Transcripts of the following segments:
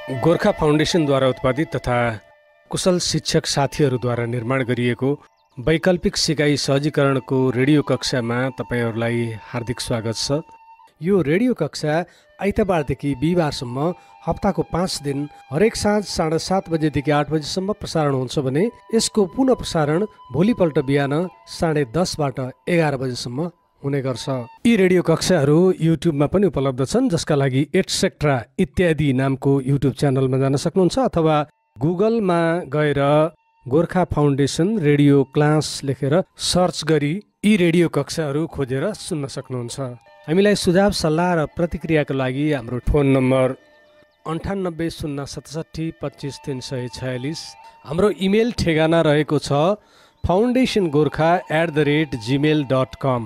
गोर्खा फाउन्डेसनद्वारा उत्पादित तथा कुशल शिक्षक साथीहरूद्वारा निर्माण गरिएको वैकल्पिक सिकाइ सहजीकरणको रेडियो कक्षामा तपाईँहरूलाई हार्दिक स्वागत छ। यो रेडियो कक्षा आइतबारदेखि बिहिबारसम्म हप्ताको 5 दिन हरेक साँझ 7:30 बजेदेखि 8 बजेसम्म प्रसारण हुन्छ भने यसको पुनः प्रसारण भोलिपल्ट बिहान 10:30बाट 11 बजेसम्म हुने गर्छ। यी रेडियो कक्षाहरू युट्युबमा पनि उपलब्ध छन्, जसका लागि एटसेक्ट्रा इत्यादि नामको युट्युब च्यानलमा जान सक्नुहुन्छ अथवा गुगलमा गएर गोर्खा फाउन्डेसन रेडियो क्लास लेखेर सर्च गरी यी रेडियो कक्षाहरू खोजेर सुन्न सक्नुहुन्छ। हामीलाई सुझाव सल्लाह र प्रतिक्रियाको लागि हाम्रो फोन नम्बर 9807725346। हाम्रो इमेल ठेगाना रहेको छ foundationgorkha@gmail.com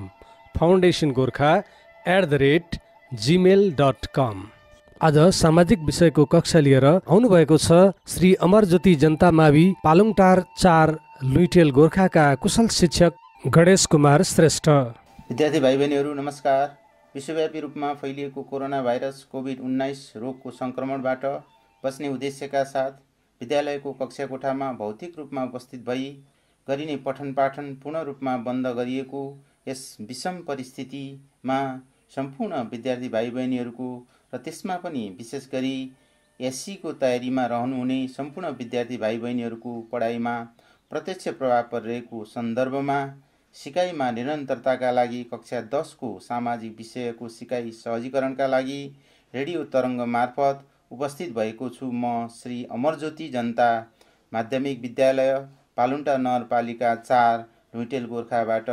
foundationgorkha@gmail.com। आज सामाजिक विषयको कक्षा लिएर आउनुभएको छ श्री अमरज्योति जनता मावि पालुङटार 4 लुइटेल गोर्खाका कुशल शिक्षक गणेश कुमार श्रेष्ठ। विद्यार्थी भाइ बहिनीहरू नमस्कार। विश्वव्यापी रूपमा फैलिएको कोरोना भाइरस कोभिड-19 रोगको सङ्क्रमणबाट बच्ने उद्देश्यका साथ विद्यालयको कक्षा कोठामा भौतिक रूपमा उपस्थित भई गरिने पठन पाठन पूर्ण रूपमा बन्द गरिएको यस विषम परिस्थितिमा सम्पूर्ण विद्यार्थी भाइ बहिनीहरूको र त्यसमा पनि विशेष गरी एससीको तयारीमा रहनुहुने सम्पूर्ण विद्यार्थी भाइ बहिनीहरूको पढाइमा प्रत्यक्ष प्रभाव परिरहेको सन्दर्भमा सिकाइमा निरन्तरताका लागि कक्षा 10 को सामाजिक विषयको सिकाइ सहजीकरणका लागि रेडियो तरङ्ग मार्फत उपस्थित भएको छु। म श्री अमरज्योति जनता माध्यमिक विद्यालय पालुङटार नगरपालिका 4 लुइटेल गोर्खाबाट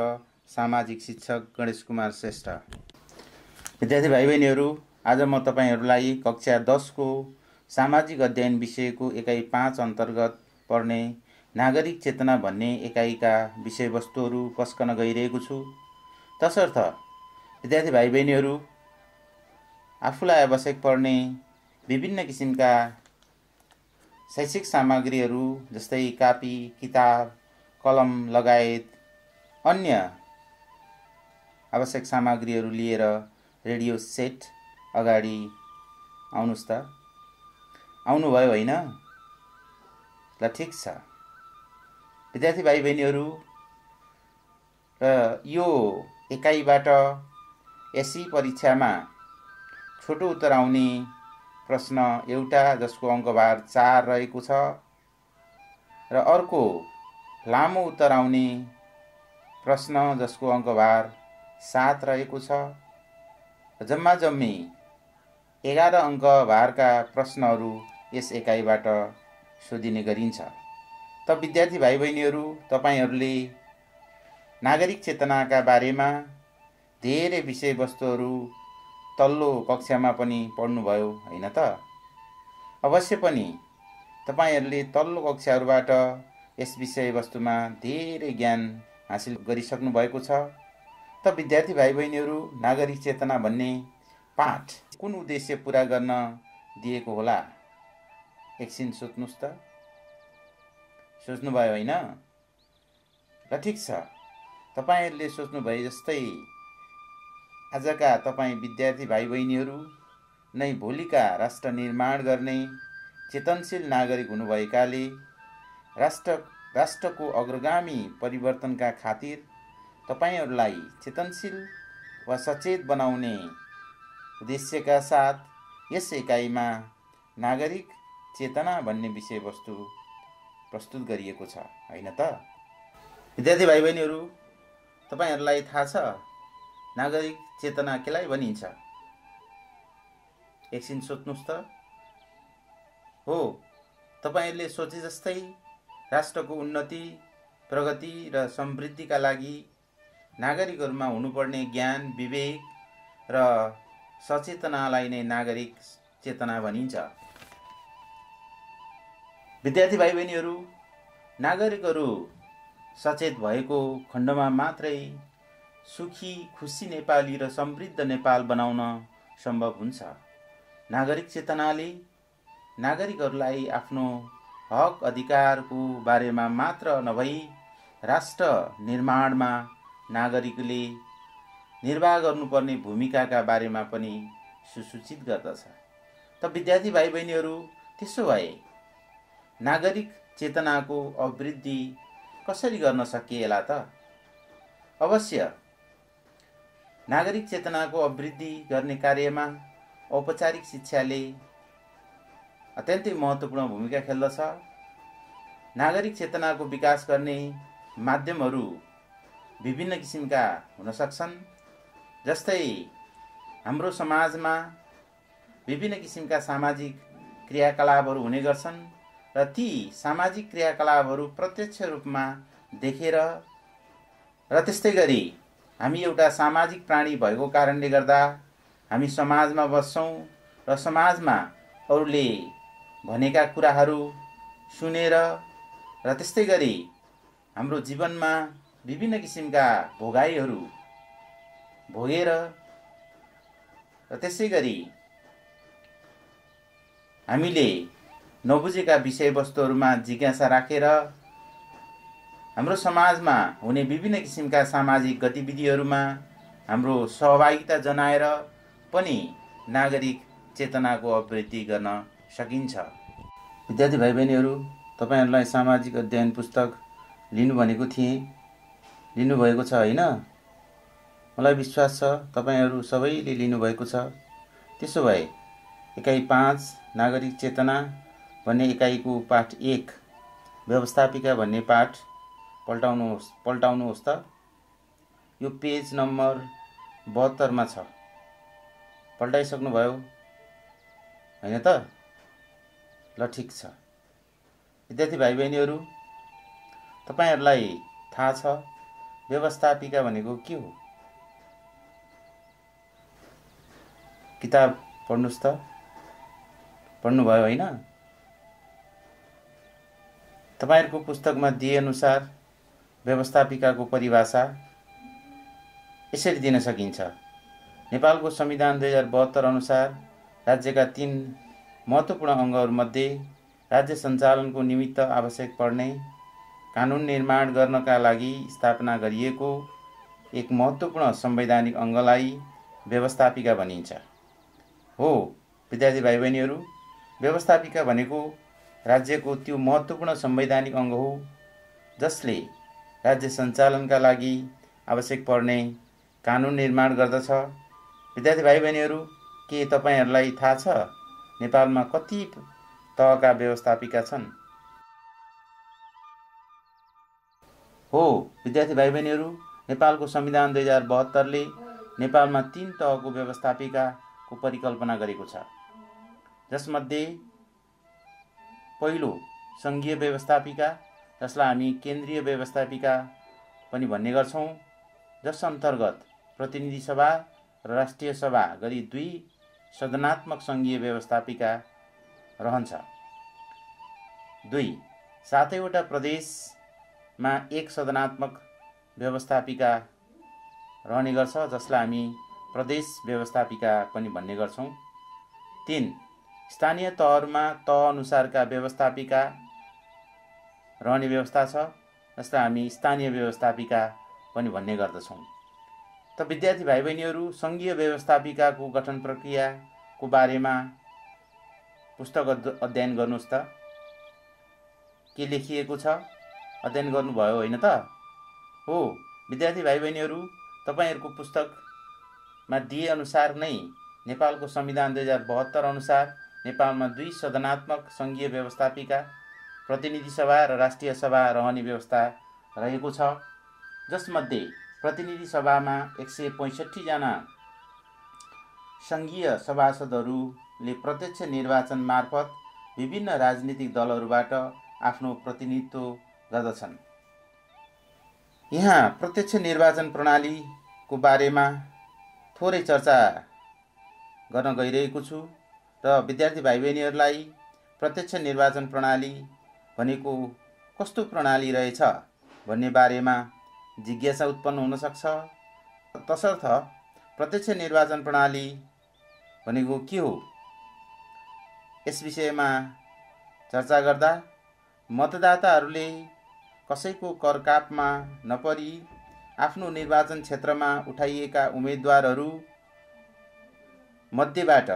सामाजिक शिक्षक गणेश कुमार श्रेष्ठ। विद्यार्थी भाइ बहिनीहरू, आज म तपाईहरूलाई कक्षा 10 को सामाजिक अध्ययन विषयको एकाइ 5 अन्तर्गत पर्ने नागरिक चेतना भन्ने एकाइका विषयवस्तुहरू पस्कन गइरहेको छु। तसर्थ विद्यार्थी भाइ बहिनीहरू, आफूलाई आवश्यक पर्ने विभिन्न किसिमका शैक्षिक सामग्रीहरू जस्तै कापी, किताब, कलम लगायत अन्य आवश्यक सामग्रीहरू लिएर रेडियो सेट अगाडि आउनुहोस् त। आउनुभयो होइन? ल ठिक छ। विद्यार्थी भाइ बहिनीहरू, र यो एकाइबाट एससी परीक्षामा छोटो उत्तर आउने प्रश्न एउटा जसको अङ्कभार 4 रहेको छ र अर्को लामो उत्तर आउने प्रश्न जसको अङ्कभार 7 रहेको छ। जम्मा जम्मी 11 अङ्क भारका प्रश्नहरू यस एकाइबाट सोधिने गरिन्छ। त विद्यार्थी भाइ बहिनीहरू, तपाईहरूले नागरिक चेतनाका बारेमा धेरै विषयवस्तुहरू तल्लो कक्षामा पनि पढ्नुभयो होइन त? अवश्य पनि तपाईहरूले तल्लो कक्षाहरूबाट यस विषयवस्तुमा धेरै ज्ञान हासिल गरिसक्नु भएको छ। त विद्यार्थी भाइ बहिनीहरू, नागरिक चेतना भन्ने पाठ कुन उद्देश्य पूरा गर्न दिएको होला? एकछिन सोच्नुहोस् त। सोच्नुभयो होइन? ल ठिक छ। तपाईहरूले सोच्नुभए जस्तै आजका तपाईँ विद्यार्थी भाइ बहिनीहरू नै भोलिका राष्ट्र निर्माण गर्ने चेतनशील नागरिक हुनुभएकाले राष्ट्रको अग्रगामी परिवर्तनका खातिर तपाईहरूलाई चेतनशील वा सचेत बनाउने उद्देश्यका साथ यस एकाइमा नागरिक चेतना भन्ने विषयवस्तु प्रस्तुत गरिएको छ होइन त? विद्यार्थी भाइ बहिनीहरू, तपाईहरूलाई थाहा छ नागरिक चेतना केलाई भनिन्छ? एकछिन सोच्नुहोस् त। हो, तपाईहरूले सोचे जस्तै राष्ट्रको उन्नति, प्रगति र समृद्धिका लागि नागरिकहरूमा हुनुपर्ने ज्ञान, विवेक र सचेतनालाई नै नागरिक चेतना भनिन्छ। विद्यार्थी भाइ बहिनीहरू, नागरिकहरू सचेत भएको खण्डमा मात्रै सुखी, खुसी नेपाली र समृद्ध नेपाल बनाउन सम्भव हुन्छ। नागरिक चेतनाले नागरिकहरूलाई आफ्नो हक अधिकारको बारेमा मात्र नभई राष्ट्र निर्माणमा नागरिकले निर्वाह गर्नुपर्ने भूमिकाका बारेमा पनि सुसूचित गर्दछ। त विद्यार्थी भाइ बहिनीहरू, त्यसो भए नागरिक चेतनाको अभिवृद्धि कसरी गर्न सकिएला त? अवश्य नागरिक चेतनाको अभिवृद्धि गर्ने कार्यमा औपचारिक शिक्षाले अत्यन्तै महत्त्वपूर्ण भूमिका खेल्दछ। नागरिक चेतनाको विकास गर्ने माध्यमहरू विभिन्न किसिमका हुन सक्छन्। जस्तै हाम्रो समाजमा विभिन्न किसिमका सामाजिक क्रियाकलापहरू हुने गर्छन् र ती सामाजिक क्रियाकलापहरू प्रत्यक्ष रूपमा देखेर र त्यस्तै गरी हामी एउटा सामाजिक प्राणी भएको कारणले गर्दा हामी समाजमा बस्छौँ र समाजमा अरूले भनेका कुराहरू सुनेर र त्यस्तै गरी हाम्रो जीवनमा विभिन्न किसिमका भोगाइहरू भोगेर र त्यसै गरी हामीले नबुझेका विषयवस्तुहरूमा जिज्ञासा राखेर हाम्रो समाजमा हुने विभिन्न किसिमका सामाजिक गतिविधिहरूमा हाम्रो सहभागिता जनाएर पनि नागरिक चेतनाको अभिवृद्धि गर्न सकिन्छ। विद्यार्थी भाइ बहिनीहरू, तपाईहरुलाई सामाजिक अध्ययन पुस्तक लिनु भनेको थिएँ, लिनुभएको छ हैन? मलाई विश्वास छ तपाईहरु सबैले लिनुभएको छ। त्यसो भए इकाइ 5 नागरिक चेतना भन्ने इकाइको पाठ 1 व्यवस्थापिका भन्ने पाठ पल्टाउनुहोस् त। यो पेज नम्बर 72 मा छ। पल्टाइसक्नु भयो हैन त? ल ठीक छ। विद्यार्थी भाइ बहिनीहरू, तपाईहरुलाई थाहा छ व्यवस्थापिका भनेको के हो? किताब पढ्नुस् त। पढ्नु भयो हैन? तपाईहरुको पुस्तकमा दिए अनुसार व्यवस्थापिकाको परिभाषा यसरी दिन सकिन्छ। नेपालको संविधान 2072 अनुसार राज्यका 3 महत्त्वपूर्ण अङ्गहरूमध्ये राज्य सञ्चालनको निमित्त आवश्यक पर्ने कानुन निर्माण गर्नका लागि स्थापना गरिएको एक महत्त्वपूर्ण संवैधानिक अङ्गलाई व्यवस्थापिका भनिन्छ। हो विद्यार्थी भाइ बहिनीहरू, व्यवस्थापिका भनेको राज्यको त्यो महत्त्वपूर्ण संवैधानिक अङ्ग हो जसले राज्य सञ्चालनका लागि आवश्यक पर्ने कानुन निर्माण गर्दछ। विद्यार्थी भाइ बहिनीहरू, के तपाईहरुलाई थाहा छ नेपालमा कति तहका व्यवस्थापिका छन्? हो विद्यार्थी भाइ बहिनीहरू, नेपालको संविधान 2072 ले नेपालमा 3 तहको व्यवस्थापिकाको परिकल्पना गरेको छ। जसमध्ये पहिलो संघीय व्यवस्थापिका, जसलाई हामी केन्द्रीय व्यवस्थापिका पनि भन्ने गर्छौं, जस अन्तर्गत प्रतिनिधि सभा र राष्ट्रिय सभा गरी 2 सदनात्मक संघीय व्यवस्थापिका रहन्छ। 2 7वटा प्रदेशमा 1 सदनात्मक व्यवस्थापिका रहने गर्छ, जसलाई हामी प्रदेश व्यवस्थापिका पनि भन्ने गर्छौं। 3 स्थानीय तहहरूमा तह अनुसारका व्यवस्थापिका रहने व्यवस्था छ, जसलाई हामी स्थानीय व्यवस्थापिका पनि भन्ने गर्दछौं। त विद्यार्थी भाइ बहिनीहरू, संघीय व्यवस्थापिकाको गठन प्रक्रियाको बारेमा पुस्तक अध्ययन गर्नुस् त। के लेखिएको छ अध्ययन गर्नुभयो हैन त? हो विद्यार्थी भाइ बहिनीहरू, तपाईहरुको पुस्तकमा दिए अनुसार नै नेपालको संविधान 2072 अनुसार नेपालमा 2 सदनात्मक संघीय व्यवस्थापिका, प्रतिनिधि सभा र राष्ट्रिय सभा रहने व्यवस्था रहेको छ। जसमध्ये प्रतिनिधि सभामा 165 जना संघीय सभासदहरूले प्रत्यक्ष निर्वाचन मार्फत विभिन्न राजनीतिक दलहरूबाट आफ्नो प्रतिनिधित्व गर्दछन्। यहाँ प्रत्यक्ष निर्वाचन प्रणालीको बारेमा थोरै चर्चा गर्न गइरहेको छु र विद्यार्थी भाइ बहिनीहरूलाई प्रत्यक्ष निर्वाचन प्रणाली भनेको कस्तो प्रणाली रहेछ भन्ने बारेमा जिज्ञासा उत्पन्न हुन सक्छ। तसर्थ प्रत्यक्ष निर्वाचन प्रणाली भनेको के हो, यस विषयमा चर्चा गर्दा मतदाताहरूले कसैको करकापमा नपरी आफ्नो निर्वाचन क्षेत्रमा उठाइएका उम्मेदवारहरू मध्येबाट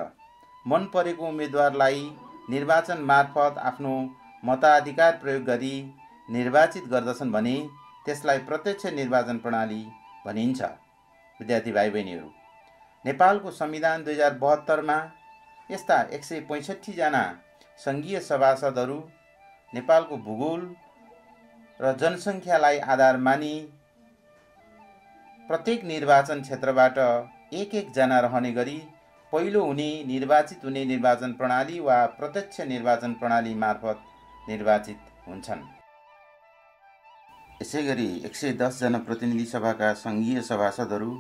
मन परेको उम्मेदवारलाई निर्वाचन मार्फत आफ्नो मताधिकार प्रयोग गरी निर्वाचित गर्दछन् भने त्यसलाई प्रत्यक्ष निर्वाचन प्रणाली भनिन्छ। विद्यार्थी भाइ बहिनीहरू, नेपालको संविधान 2072मा यस्ता 165 जना सङ्घीय सभासदहरू नेपालको भूगोल र जनसङ्ख्यालाई आधार मानी प्रत्येक निर्वाचन क्षेत्रबाट एक जना रहने गरी पहिलो हुने निर्वाचित हुने निर्वाचन प्रणाली वा प्रत्यक्ष निर्वाचन प्रणाली मार्फत निर्वाचित हुन्छन्। यसैगरी 110 जना प्रतिनिधि सभाका सङ्घीय सभासदहरू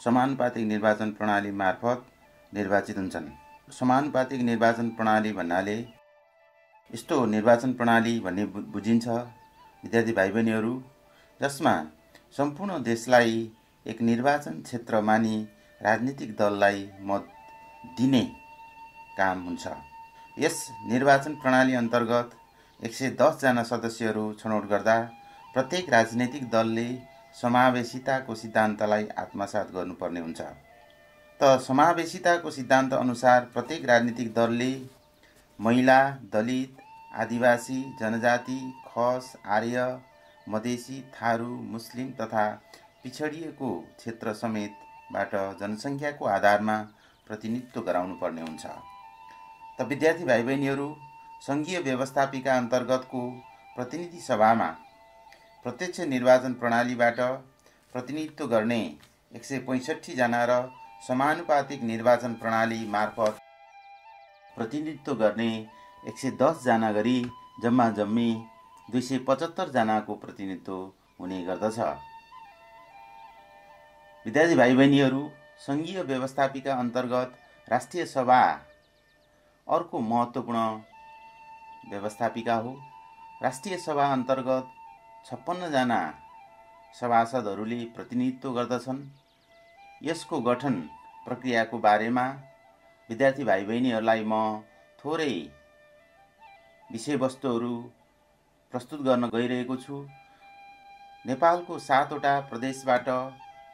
समानुपातिक निर्वाचन प्रणाली मार्फत निर्वाचित हुन्छन्। समानुपातिक निर्वाचन प्रणाली भन्नाले यस्तो निर्वाचन प्रणाली भन्ने बुझिन्छ विद्यार्थी भाइ बहिनीहरू, जसमा सम्पूर्ण देशलाई एक निर्वाचन क्षेत्र मानी राजनीतिक दललाई मत दिने काम हुन्छ। यस निर्वाचन प्रणाली अन्तर्गत 110 जना सदस्यहरू छनौट गर्दा प्रत्येक राजनैतिक दलले समावेशिताको सिद्धान्तलाई आत्मसात गर्नुपर्ने हुन्छ। त समावेशिताको सिद्धान्त अनुसार प्रत्येक राजनीतिक दलले महिला, दलित, आदिवासी, जनजाति, खस, आर्य, मधेसी, थारू, मुस्लिम तथा पिछडिएको क्षेत्र समेतबाट जनसङ्ख्याको आधारमा प्रतिनिधित्व गराउनुपर्ने हुन्छ। त विद्यार्थी भाइ बहिनीहरू, सङ्घीय व्यवस्थापिका अन्तर्गतको प्रतिनिधि सभामा प्रत्यक्ष निर्वाचन प्रणालीबाट प्रतिनिधित्व गर्ने 165 जना र समानुपातिक निर्वाचन प्रणाली मार्फत प्रतिनिधित्व गर्ने 110 जना गरी जम्मी 275 जनाको प्रतिनिधित्व हुने गर्दछ। विद्यार्थी भाइ बहिनीहरू, सङ्घीय व्यवस्थापिका अन्तर्गत राष्ट्रिय सभा अर्को महत्त्वपूर्ण व्यवस्थापिका हो। राष्ट्रिय सभा अन्तर्गत 56 जना सभासदहरूले प्रतिनिधित्व गर्दछन्। यसको गठन प्रक्रियाको बारेमा विद्यार्थी भाइ बहिनीहरूलाई म थोरै विषयवस्तुहरू प्रस्तुत गर्न गइरहेको छु। नेपालको 7 वटा प्रदेशबाट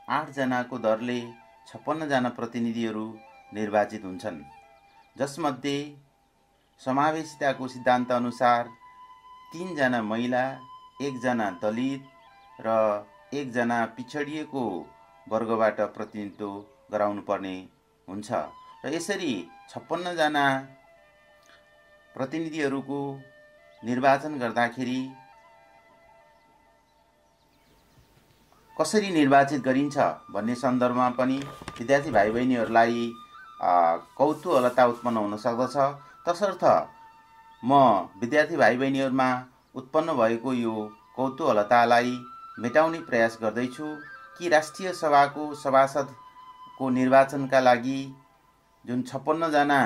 8 जनाको दरले 56 जना प्रतिनिधिहरू निर्वाचित हुन्छन्, जसमध्ये समावेशिताको सिद्धान्त अनुसार 3 जना महिला, 1 जना दलित र 1 जना पिछडिएको वर्गबाट प्रतिनिधित्व गराउनुपर्ने हुन्छ। र यसरी 56 जना प्रतिनिधिहरूको निर्वाचन गर्दाखेरि कसरी निर्वाचित गरिन्छ भन्ने सन्दर्भमा पनि विद्यार्थी भाइ बहिनीहरूलाई कौतूहलता उत्पन्न हुन सक्दछ। तसर्थ म विद्यार्थी भाइ बहिनीहरूमा उत्पन्न भएको यो कौतूहलतालाई मेटाउने प्रयास गर्दैछु कि राष्ट्रिय सभाको सभासदको निर्वाचनका लागि जुन 56 जना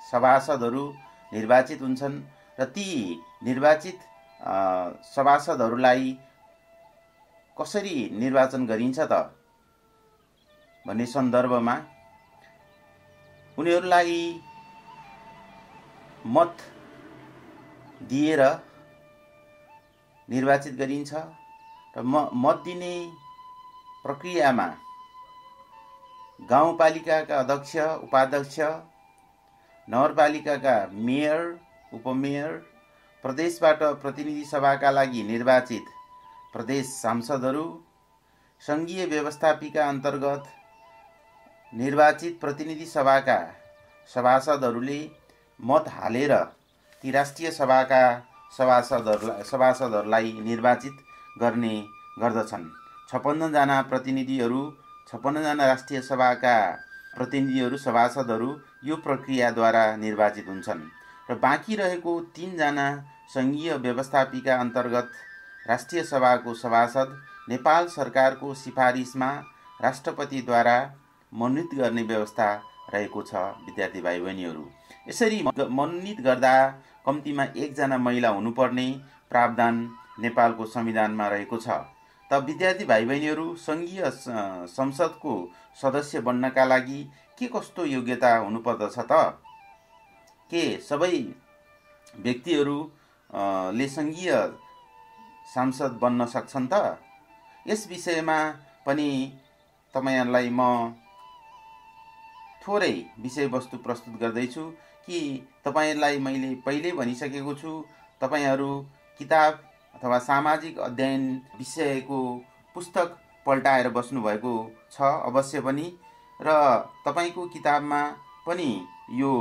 सभासदहरू निर्वाचित हुन्छन् र ती निर्वाचित सभासदहरूलाई कसरी निर्वाचन गरिन्छ त भन्ने सन्दर्भमा उनीहरूलाई मत दिएर निर्वाचित गरिन्छ र मत दिने प्रक्रियामा गाउँपालिकाका अध्यक्ष, उपाध्यक्ष, नगरपालिकाका मेयर, उपमेयर, प्रदेशबाट प्रतिनिधि सभाका लागि निर्वाचित प्रदेश सांसदहरू, सङ्घीय व्यवस्थापिका अन्तर्गत निर्वाचित प्रतिनिधि सभाका सभासदहरूले मत हालेर ती राष्ट्रिय सभाका सभासदहरूलाई निर्वाचित गर्ने गर्दछन्। 56 जना प्रतिनिधिहरू, 56 जना राष्ट्रिय सभाका प्रतिनिधिहरू, सभासदहरू यो प्रक्रियाद्वारा निर्वाचित हुन्छन् र बाँकी रहेको 3 जना सङ्घीय व्यवस्थापिका अन्तर्गत राष्ट्रिय सभाको सभासद नेपाल सरकारको सिफारिसमा राष्ट्रपतिद्वारा मनोनित गर्ने व्यवस्था रहेको छ। विद्यार्थी भाइ बहिनीहरू, यसरी मनोनित गर्दा कम्तीमा 1 जना महिला हुनुपर्ने प्रावधान नेपालको संविधानमा रहेको छ। त विद्यार्थी भाइ बहिनीहरू, सङ्घीय संसदको सदस्य बन्नका लागि के कस्तो योग्यता हुनुपर्दछ त? के सबै व्यक्तिहरूले सङ्घीय सांसद बन्न सक्छन् त? यस विषयमा पनि तपाईँहरूलाई म थोरै विषयवस्तु प्रस्तुत गर्दैछु कि तपाईहरुलाई मैले पहिले भनिसकेको छु, तपाईहरु किताब अथवा सामाजिक अध्ययन विषयको पुस्तक पल्टाएर बस्नुभएको छ अवश्य पनि, र तपाईको किताबमा पनि यो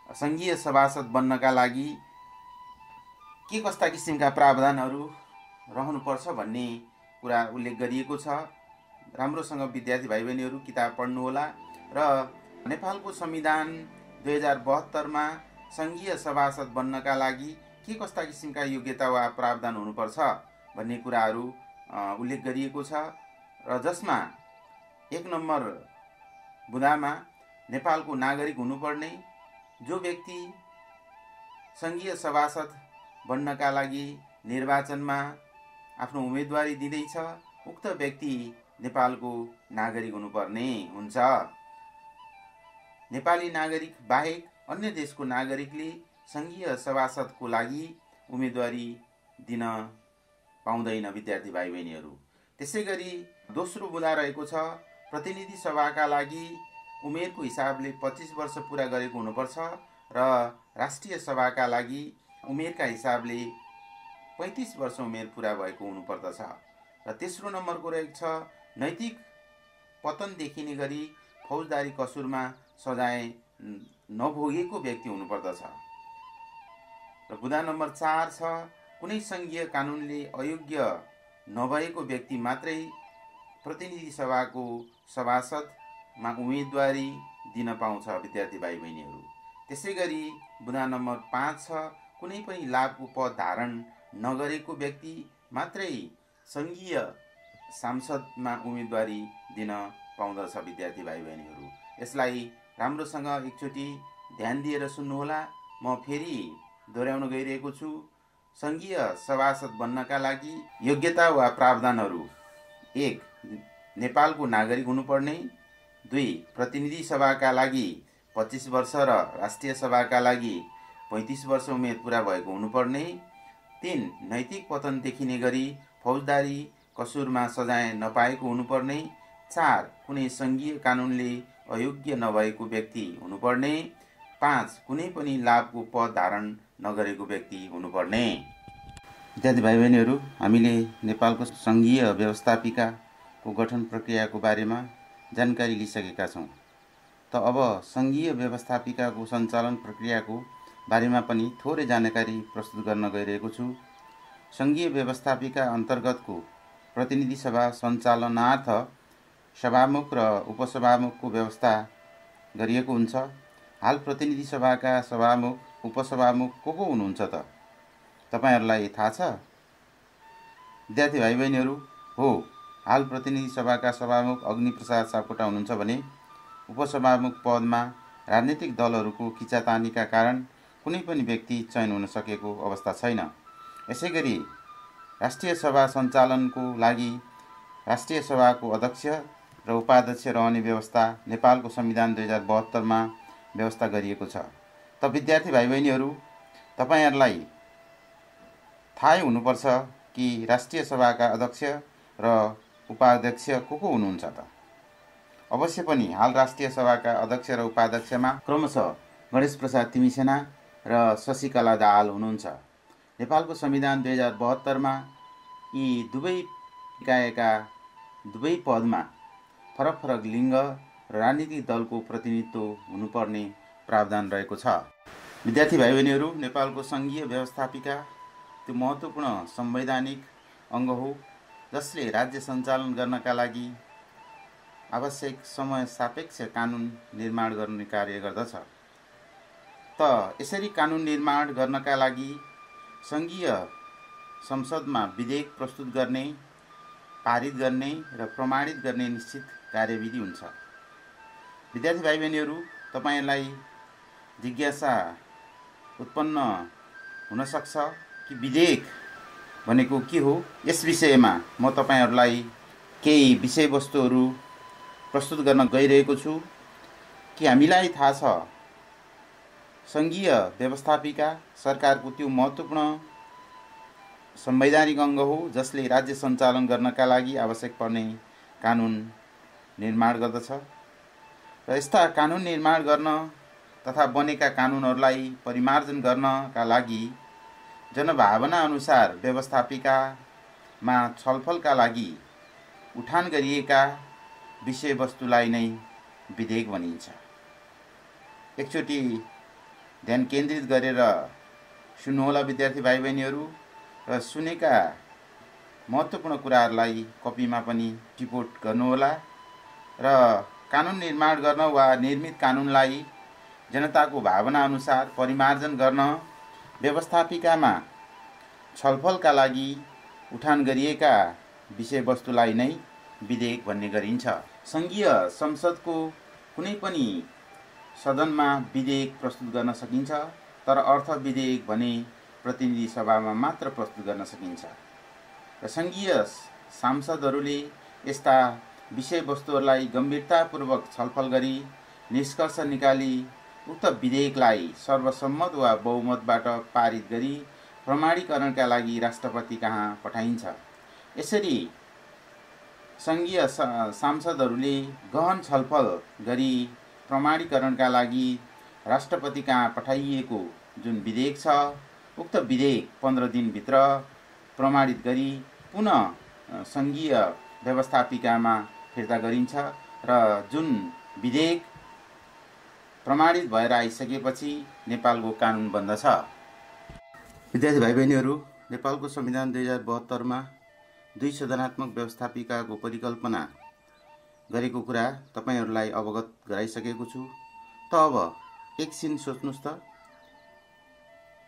संघीय सभासद बन्नका लागि के कस्ता किसिमका प्रावधानहरू रहनुपर्छ भन्ने कुरा उल्लेख गरिएको छ। राम्रोसँग विद्यार्थी भाइ बहिनीहरू किताब पढ्नुहोला र नेपालको संविधान 2072 मा संघीय सभासद बन्नका लागि के कस्ता किसिमका योग्यता वा प्रावधान हुनुपर्छ भन्ने कुराहरू उल्लेख गरिएको छ, र जसमा 1 नम्बर बुँदामा नेपालको नागरिक हुनुपर्ने जो व्यक्ति संघीय सभासद बन्नका लागि निर्वाचनमा आफ्नो उम्मेदवारी दिँदैछ उक्त व्यक्ति नेपालको नागरिक हुनुपर्ने हुन्छ। नेपाली नागरिक बाहेक अन्य देशको नागरिकले संघीय सभासदको लागि उम्मेदवारी दिन पाउँदैन विद्यार्थी भाइ बहिनीहरू। त्यसैगरी दोस्रो बुँदा रहेको छ प्रतिनिधि सभाका लागि उमेरको हिसाबले 25 वर्ष पूरा गरेको हुनुपर्छ र राष्ट्रिय सभाका लागि उमेरका हिसाबले 35 वर्ष उमेर पूरा भएको हुनुपर्दछ। र तेस्रो नम्बरको रहेको छ नैतिक पतन देखिने गरी फौजदारी कसुरमा सजाय नभोगेको व्यक्ति हुनुपर्दछ। र बुँदा नम्बर 4 छ कुनै संघीय कानुनले अयोग्य नभएको व्यक्ति मात्रै प्रतिनिधि सभाको सभासदमा उम्मेदवारी दिन पाउँछ विद्यार्थी भाइ बहिनीहरू। त्यसैगरी बुँदा नम्बर 5 छ कुनै पनि लाभको पद धारण नगरेको व्यक्ति मात्रै संघीय सांसदमा उम्मेदवारी दिन पाउँदछ विद्यार्थी भाइ बहिनीहरू। यसलाई राम्रोसँग एकचोटि ध्यान दिएर सुन्नुहोला। म फेरि दोहोर्याउन गइरहेको छु। संघीय सभासद बन्नका लागि योग्यता वा प्रावधानहरू: 1 नेपालको नागरिक हुनुपर्ने, 2 प्रतिनिधि सभाका लागि 25 वर्ष र राष्ट्रिय सभाका लागि 35 वर्ष उमेर पूरा भएको हुनुपर्ने, 3 नैतिक पतन देखिने गरी फौजदारी कसुरमा सजाय नपाएको हुनुपर्ने, 4 कुनै संघीय कानुनले अयोग्य नभएको व्यक्ति हुनुपर्ने, 5 कुनै पनि लाभको पद धारण नगरेको व्यक्ति हुनुपर्ने। विद्यार्थी भाइ बहिनीहरू, हामीले नेपालको संघीय व्यवस्थापिकाको गठन प्रक्रियाको बारेमा जानकारी लिइसकेका छौँ। त अब संघीय व्यवस्थापिकाको सञ्चालन प्रक्रियाको बारेमा पनि थोरै जानकारी प्रस्तुत गर्न गइरहेको छु। संघीय व्यवस्थापिका अन्तर्गतको प्रतिनिधि सभा सञ्चालनार्थ सभामुख र उपसभामुखको व्यवस्था गरिएको हुन्छ। हाल प्रतिनिधि सभाका सभामुख उपसभामुख को हुनुहुन्छ त तपाईहरुलाई थाहा छ? विद्यार्थी भाइ बहिनीहरू, हो, हाल प्रतिनिधि सभाका सभामुख अग्निप्रसाद सापकोटा हुनुहुन्छ भने उपसभामुख पदमा राजनीतिक दलहरूको खिचातानीका कारण कुनै पनि व्यक्ति चयन हुन सकेको अवस्था छैन। यसैगरी राष्ट्रिय सभा सञ्चालनको लागि राष्ट्रिय सभाको अध्यक्ष र उपाध्यक्ष रहने व्यवस्था नेपालको संविधान 2072 मा व्यवस्था गरिएको छ। त विद्यार्थी भाइ बहिनीहरू, तपाईहरुलाई थाहै हुनुपर्छ कि राष्ट्रिय सभाका अध्यक्ष र उपाध्यक्ष को हुनुहुन्छ त? अवश्य पनि हाल राष्ट्रिय सभाका अध्यक्ष र उपाध्यक्षमा क्रमशः गणेश प्रसाद तिमीसेना र शशिकला दाहाल हुनुहुन्छ। नेपालको संविधान 2072 मा यी दुवै निकायका दुवै पदमा फरक फरक लिङ्ग र राजनीतिक दलको प्रतिनिधित्व हुनुपर्ने प्रावधान रहेको छ। विद्यार्थी भाइ बहिनीहरू, नेपालको संघीय व्यवस्थापिका त्यो महत्त्वपूर्ण संवैधानिक अङ्ग हो जसले राज्य सञ्चालन गर्नका लागि आवश्यक समय सापेक्ष कानुन निर्माण गर्ने कार्य गर्दछ। त यसरी कानुन निर्माण गर्नका लागि संघीय संसदमा विधेयक प्रस्तुत गर्ने, पारित गर्ने र प्रमाणित गर्ने निश्चित कार्यविधि हुन्छ। विद्यार्थी भाइ बहिनीहरू, तपाईलाई जिज्ञासा उत्पन्न हुन सक्छ कि विधेयक भनेको के हो। यस विषयमा म तपाईहरुलाई केही विषयवस्तुहरू प्रस्तुत गर्न गइरहेको छु कि हामीलाई थाहा छ संघीय व्यवस्थापिका सरकारको त्यो महत्त्वपूर्ण संवैधानिक अङ्ग हो जसले राज्य सञ्चालन गर्नका लागि आवश्यक पर्ने कानुन निर्माण गर्दछ। र यस्ता कानुन निर्माण गर्न तथा बनेका कानुनहरूलाई परिमार्जन गर्नका लागि जनभावना अनुसार व्यवस्थापिकामा छलफलका लागि उठान गरिएका विषयवस्तुलाई नै विधेयक भनिन्छ। एकचोटि ध्यान केन्द्रित गरेर सुन्नुहोला विद्यार्थी भाइ बहिनीहरू, र सुनेका महत्त्वपूर्ण कुराहरूलाई कपीमा पनि टिपोट गर्नुहोला र कानुन निर्माण गर्न वा निर्मित कानुनलाई जनताको भावना अनुसार परिमार्जन गर्न व्यवस्थापिकामा छलफलका लागि उठान गरिएका विषयवस्तुलाई नै विधेयक भन्ने गरिन्छ। सङ्घीय संसदको कुनै पनि सदनमा विधेयक प्रस्तुत गर्न सकिन्छ, तर अर्थ विधेयक भने प्रतिनिधि सभामा मात्र प्रस्तुत गर्न सकिन्छ र सङ्घीय सांसदहरूले यस्ता विषयवस्तुहरूलाई गम्भीरतापूर्वक छलफल गरी निष्कर्ष निकाली उक्त विधेयकलाई सर्वसम्मत वा बहुमतबाट पारित गरी प्रमाणीकरणका लागि राष्ट्रपति कहाँ पठाइन्छ। यसरी सङ्घीय सांसदहरूले गहन छलफल गरी प्रमाणीकरणका लागि राष्ट्रपति कहाँ पठाइएको जुन विधेयक छ, उक्त विधेयक 15 दिनभित्र प्रमाणित गरी पुनः सङ्घीय व्यवस्थापिकामा फिर्ता गरिन्छ र जुन विधेयक प्रमाणित भएर आइसकेपछि नेपालको कानुन बन्दछ। विद्यार्थी भाइ बहिनीहरू, नेपालको संविधान 2072मा 2 सदनात्मक व्यवस्थापिकाको परिकल्पना गरेको कुरा तपाईहरूलाई अवगत गराइसकेको छु। त अब एकछिन सोच्नुहोस् त,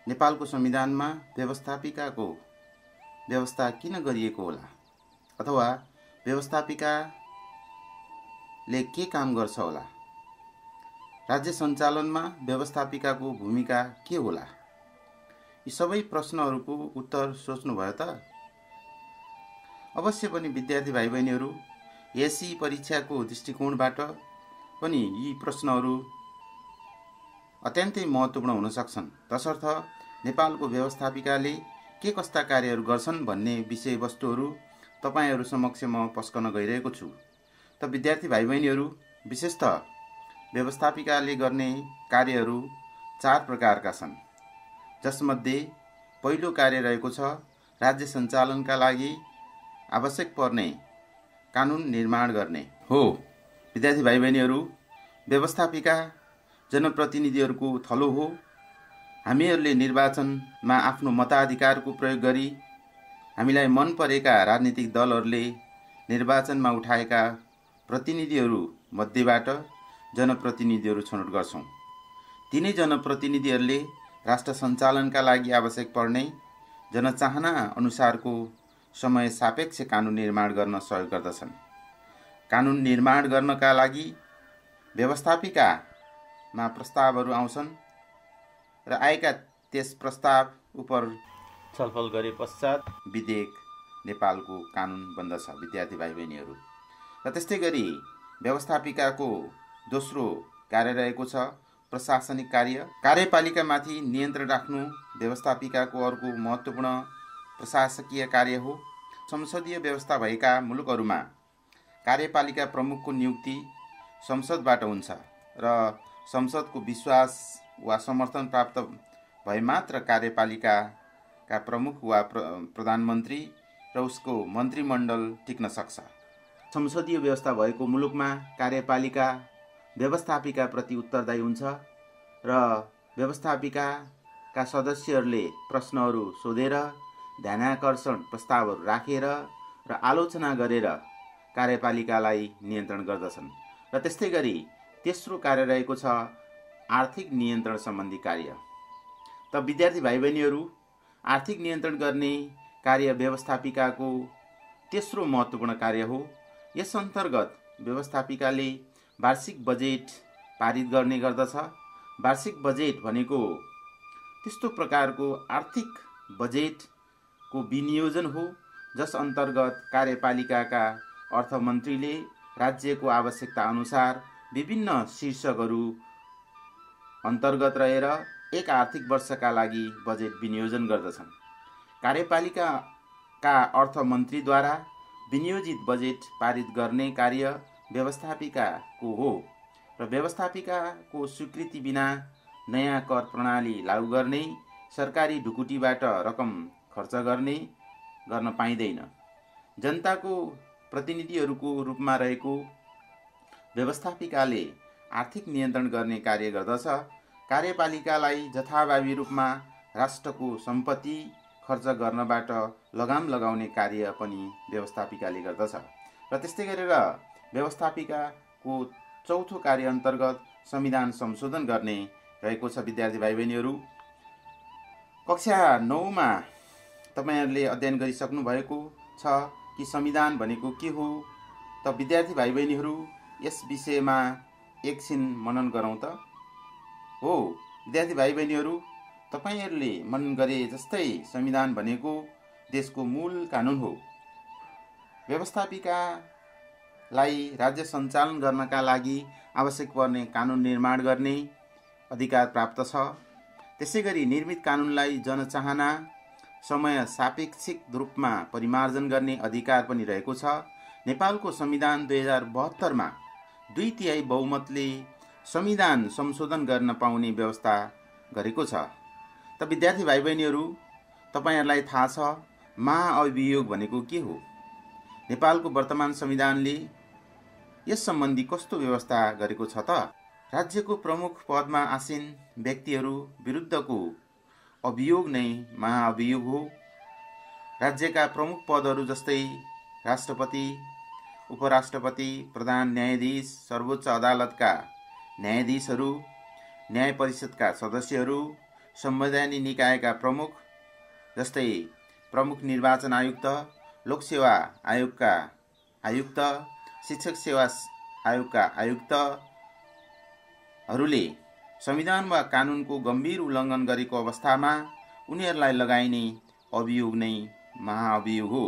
नेपालको संविधानमा व्यवस्थापिकाको व्यवस्था किन गरिएको होला, अथवा व्यवस्थापिकाले के काम गर्छ होला, राज्य सञ्चालनमा व्यवस्थापिकाको भूमिका के होला? यी सबै प्रश्नहरूको उत्तर सोच्नुभयो त? अवश्य पनि विद्यार्थी भाइ बहिनीहरू, एसई परीक्षाको दृष्टिकोणबाट पनि यी प्रश्नहरू अत्यन्तै महत्त्वपूर्ण हुन सक्छन्। तसर्थ नेपालको व्यवस्थापिकाले के कस्ता कार्यहरू गर्छन् भन्ने विषयवस्तुहरू तपाईहरू समक्ष म पस्कन गइरहेको छु। त विद्यार्थी भाइ बहिनीहरू, विशेषतः व्यवस्थापिकाले गर्ने कार्यहरू 4 प्रकारका छन्, जसमध्ये पहिलो कार्य रहेको छ राज्य सञ्चालनका लागि आवश्यक पर्ने कानुन निर्माण गर्ने हो। विद्यार्थी भाइ बहिनीहरू, व्यवस्थापिका जनप्रतिनिधिहरूको थलो हो। हामीहरूले निर्वाचनमा आफ्नो मताधिकारको प्रयोग गरी हामीलाई मन परेका राजनीतिक दलहरूले निर्वाचनमा उठाएका प्रतिनिधिहरू मध्येबाट जनप्रतिनिधिहरू छनौट गर्छौँ। तिनै जनप्रतिनिधिहरूले राष्ट्र सञ्चालनका लागि आवश्यक पर्ने जनचाहना अनुसारको समय सापेक्ष कानुन निर्माण गर्न सहयोग गर्दछन्। कानुन निर्माण गर्नका लागि व्यवस्थापिकामा प्रस्तावहरू आउँछन् र आएका त्यस प्रस्ताव उप छलफल गरे पश्चात विधेयक नेपालको कानुन बन्दछ। विद्यार्थी भाइ बहिनीहरू, र त्यस्तै गरी व्यवस्थापिकाको दोस्रो कार्य रहेको छ प्रशासनिक कार्य। कार्यपालिकामाथि नियन्त्रण राख्नु व्यवस्थापिकाको अर्को महत्त्वपूर्ण प्रशासकीय कार्य हो। संसदीय व्यवस्था भएका मुलुकहरूमा कार्यपालिका प्रमुखको नियुक्ति संसदबाट हुन्छ र संसदको विश्वास वा समर्थन प्राप्त भए मात्र कार्यपालिकाका प्रमुख वा प्रधानमन्त्री र उसको मन्त्रीमण्डल टिक्न सक्छ। संसदीय व्यवस्था भएको मुलुकमा कार्यपालिका व्यवस्थापिकाप्रति उत्तरदायी हुन्छ र व्यवस्थापिकाका सदस्यहरूले प्रश्नहरू सोधेर ध्यानाकर्षण प्रस्तावहरू राखेर र आलोचना गरेर कार्यपालिकालाई नियन्त्रण गर्दछन्। र त्यस्तै गरी तेस्रो कार्य रहेको छ आर्थिक नियन्त्रण सम्बन्धी कार्य। त विद्यार्थी भाइ बहिनीहरू, आर्थिक नियन्त्रण गर्ने कार्य व्यवस्थापिकाको तेस्रो महत्त्वपूर्ण कार्य हो। यस अन्तर्गत व्यवस्थापिकाले वार्षिक बजेट पारित गर्ने गर्दछ। वार्षिक बजेट भनेको त्यस्तो प्रकारको आर्थिक बजेटको विनियोजन हो जस अन्तर्गत कार्यपालिकाका अर्थमन्त्रीले राज्यको आवश्यकता अनुसार विभिन्न शीर्षकहरू अन्तर्गत रहेर एक आर्थिक वर्षका लागि बजेट विनियोजन गर्दछन्। कार्यपालिकाका अर्थमन्त्रीद्वारा विनियोजित बजेट पारित गर्ने कार्य व्यवस्थापिकाको हो। र व्यवस्थापिकाको स्वीकृति बिना नयाँ कर प्रणाली लागू गर्ने, सरकारी ढुकुटीबाट रकम खर्च गर्न पाइँदैन। जनताको प्रतिनिधिहरूको रूपमा रहेको व्यवस्थापिकाले आर्थिक नियन्त्रण गर्ने कार्य गर्दछ। कार्यपालिकालाई जथाभावी रूपमा राष्ट्रको सम्पत्ति खर्च गर्नबाट लगाम लगाउने कार्य पनि व्यवस्थापिकाले गर्दछ। र त्यस्तै गरेर व्यवस्थापिकाको चौथो कार्य अन्तर्गत संविधान संशोधन गर्ने रहेको छ। विद्यार्थी भाइ बहिनीहरू, कक्षा 9 मा तपाईहरुले अध्ययन गरिसक्नु भएको छ कि संविधान भनेको के हो। त विद्यार्थी भाइ बहिनीहरू यस विषयमा एकछिन मनन गरौँ त। हो विद्यार्थी भाइ बहिनीहरू, तपाईहरुले मनन गरे जस्तै संविधान भनेको देशको मूल कानुन हो। व्यवस्थापिकालाई राज्य सञ्चालन गर्नका लागि आवश्यक पर्ने कानुन निर्माण गर्ने अधिकार प्राप्त छ। त्यसैगरी निर्मित कानुनलाई जनचाहना समय सापेक्षिक रूपमा परिमार्जन गर्ने अधिकार पनि रहेको छ। नेपालको संविधान 2072 मा 2/3 बहुमतले संविधान संशोधन गर्न पाउने व्यवस्था गरेको छ। त विद्यार्थी भाइ बहिनीहरू, तपाईहरुलाई थाहा छ महाअभियोग भनेको के हो। नेपालको वर्तमान संविधानले यस सम्बन्धी कस्तो व्यवस्था गरेको छ त। राज्यको प्रमुख पदमा आसीन व्यक्तिहरू विरुद्धको अभियोग नै महाअभियोग हो। राज्यका प्रमुख पदहरू जस्तै राष्ट्रपति, उपराष्ट्रपति, प्रधान न्यायाधीश, सर्वोच्च अदालतका न्यायाधीशहरू, न्याय परिषदका सदस्यहरू, संवैधानिक निकायका प्रमुख जस्तै प्रमुख निर्वाचन आयुक्त, लोकसेवा आयोगका आयुक्त, शिक्षक सेवा आयोगका आयुक्तहरूले संविधान वा कानुनको गम्भीर उल्लङ्घन गरेको अवस्थामा उनीहरूलाई लगाइने अभियोग नै महाअभियोग हो।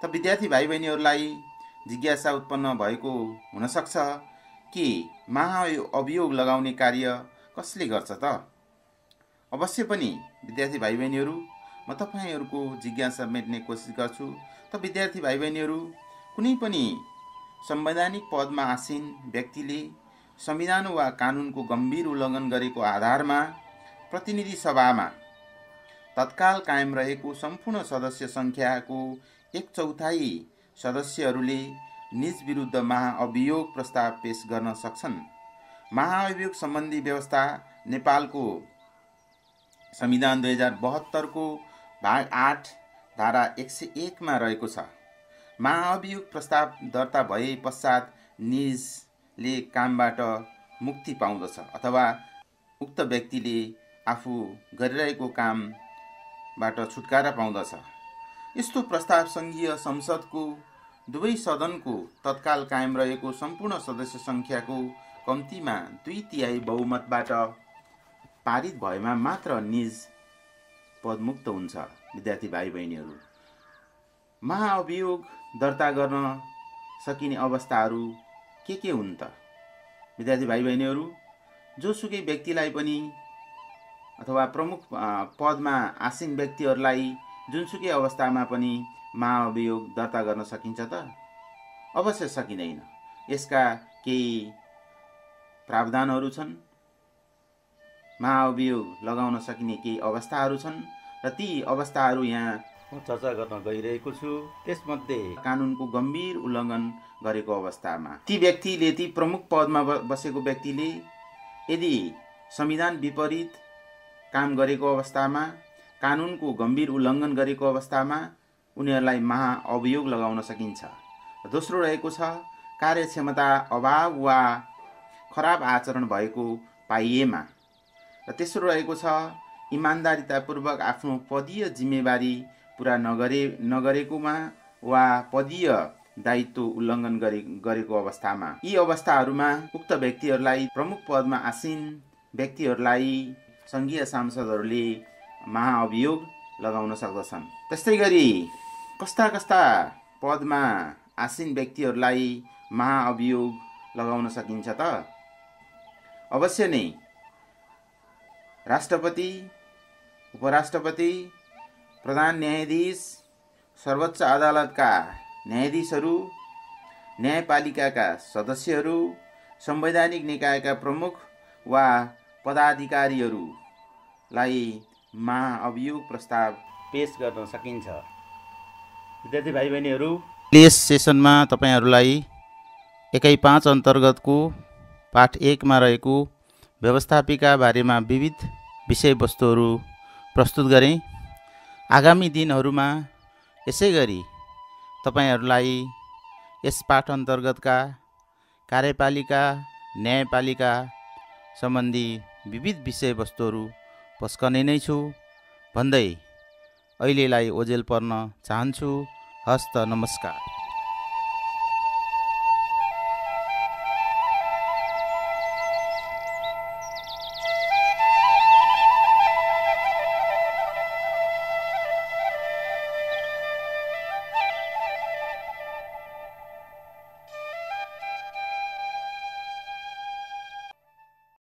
त विद्यार्थी भाइ बहिनीहरूलाई जिज्ञासा उत्पन्न भएको हुन सक्छ कि महाअभियोग लगाउने कार्य कसले गर्छ त। अवश्य पनि विद्यार्थी भाइ बहिनीहरू, म तपाईहरुको जिज्ञासा मेट्ने कोसिस गर्छु। त विद्यार्थी भाइ बहिनीहरू, कुनै पनि संवैधानिक पदमा आसीन व्यक्तिले संविधान वा कानुनको गम्भीर उल्लङ्घन गरेको आधारमा प्रतिनिधि सभामा तत्काल कायम रहेको सम्पूर्ण सदस्य संख्याको 1/4 सदस्यहरूले निज विरुद्ध महाअभियोग प्रस्ताव पेश गर्न सक्छन्। महाअभियोग सम्बन्धी व्यवस्था नेपालको संविधान 2072 को भाग 8 धारा 101 मा रहेको छ। महाअभियोग प्रस्ताव दर्ता भए पश्चात निजले कामबाट मुक्ति पाउँदछ अथवा उक्त व्यक्तिले आफू गरिरहेको कामबाट छुटकारा पाउँदछ। यस्तो प्रस्ताव संघीय संसदको दुवै सदनको तत्काल कायम रहेको सम्पूर्ण सदस्य संख्याको कम्तीमा 2/3 बहुमतबाट पारित भएमा मात्र निज पदमुक्त हुन्छ। विद्यार्थी भाइ बहिनीहरू, महाअभियोग दर्ता गर्न सकिने अवस्थाहरू के हुन् त। विद्यार्थी भाइ बहिनीहरू, जोसुकै व्यक्तिलाई पनि अथवा प्रमुख पदमा आसीन व्यक्तिहरूलाई जुनसुकै अवस्थामा पनि महाअभियोग दर्ता गर्न सकिन्छ त। अवश्य सकिँदैन। यसका केही प्रावधानहरू छन्। महाअभियोग लगाउन सकिने केही अवस्थाहरू छन् र ती अवस्थाहरू यहाँ म चर्चा गर्न गइरहेको छु। त्यसमध्ये कानुनको गम्भीर उल्लङ्घन गरेको अवस्थामा ती व्यक्तिले, ती प्रमुख पदमा बसेको व्यक्तिले यदि संविधान विपरीत काम गरेको अवस्थामा, कानुनको गम्भीर उल्लङ्घन गरेको अवस्थामा उनीहरूलाई महाअभियोग लगाउन सकिन्छ। दोस्रो रहेको छ कार्यक्षमता अभाव वा खराब आचरण भएको पाइएमा। र तेस्रो रहेको छ इमान्दारितापूर्वक आफ्नो पदीय जिम्मेवारी पूरा नगरेकोमा वा पदीय दायित्व उल्लङ्घन गरेको अवस्थामा। यी अवस्थाहरूमा उक्त व्यक्तिहरूलाई, प्रमुख पदमा आसीन व्यक्तिहरूलाई संघीय सांसदहरूले महाअभियोग लगाउन सक्दछन्। त्यस्तै गरी कस्ता पदमा आसीन व्यक्तिहरूलाई महाअभियोग लगाउन सकिन्छ त। अवश्य नै राष्ट्रपति, उपराष्ट्रपति, प्रधान न्यायाधीश, सर्वोच्च अदालतका न्यायाधीशहरू, न्यायपालिकाका सदस्यहरू, संवैधानिक निकायका प्रमुख वा पदाधिकारीहरूलाई महाअभियोग प्रस्ताव पेश गर्न सकिन्छ। विद्यार्थी भाइ बहिनीहरू, यस सेसनमा तपाईहरूलाई एकाइ 5 अन्तर्गतको पाठ 1 मा रहेको व्यवस्थापिका बारेमा विविध विषयवस्तुहरू प्रस्तुत गरेँ। आगामी दिनहरूमा यसै गरी तपाईहरूलाई यस पाठ अन्तर्गतका कार्यपालिका, न्यायपालिका सम्बन्धी विविध विषयवस्तुहरू पस्कने नै छु भन्दै अहिलेलाई ओजेल पर्न चाहन्छु। हस्त, नमस्कार।